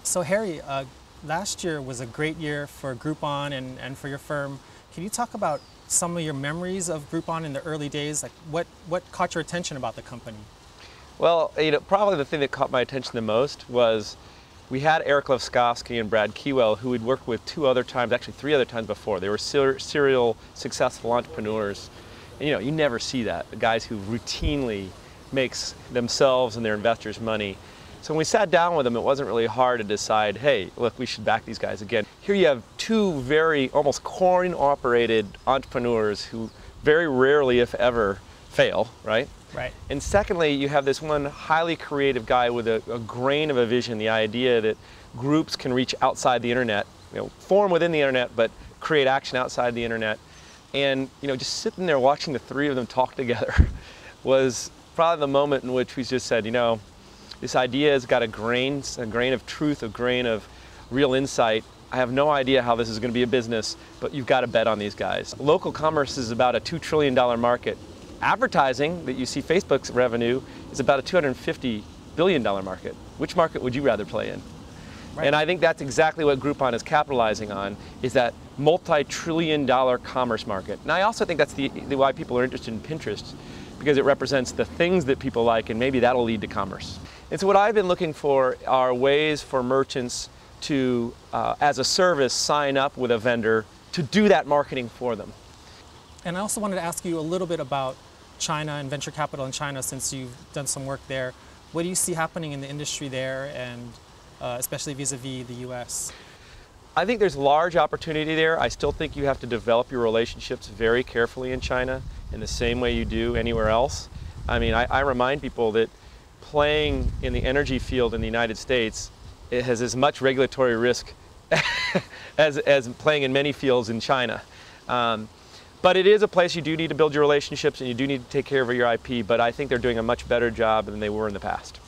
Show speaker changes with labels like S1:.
S1: So Harry, last year was a great year for Groupon and for your firm. Can you talk about some of your memories of Groupon in the early days? Like what caught your attention about the company?
S2: Well, probably the thing that caught my attention the most was we had Eric Levskowski and Brad Keywell, who we'd worked with three other times before. They were serial successful entrepreneurs. And you never see that, the guys who routinely makes themselves and their investors money. So when we sat down with them, it wasn't really hard to decide, hey, look, we should back these guys again. Here you have two very almost coin-operated entrepreneurs who very rarely, if ever, fail, right?
S1: Right.
S2: And secondly, you have this one highly creative guy with a grain of a vision, the idea that groups can reach outside the internet, form within the internet, but create action outside the internet. And just sitting there watching the three of them talk together was probably the moment in which we just said, this idea has got a grain of truth, a grain of real insight. I have no idea how this is going to be a business, but you've got to bet on these guys. Local commerce is about a $2 trillion market. Advertising that you see Facebook's revenue is about a $250 billion market. Which market would you rather play in? Right. And I think that's exactly what Groupon is capitalizing on, is that multi-trillion-dollar commerce market. And I also think that's why people are interested in Pinterest, because it represents the things that people like, and maybe that'll lead to commerce. And so what I've been looking for are ways for merchants to, as a service, sign up with a vendor to do that marketing for them.
S1: And I also wanted to ask you a little bit about China and venture capital in China, since you've done some work there. What do you see happening in the industry there, and especially vis-a-vis the US?
S2: I think there's large opportunity there. I still think you have to develop your relationships very carefully in China in the same way you do anywhere else. I mean, I remind people that playing in the energy field in the United States, it has as much regulatory risk as playing in many fields in China. But it is a place you do need to build your relationships, and you do need to take care of your IP, but I think they're doing a much better job than they were in the past.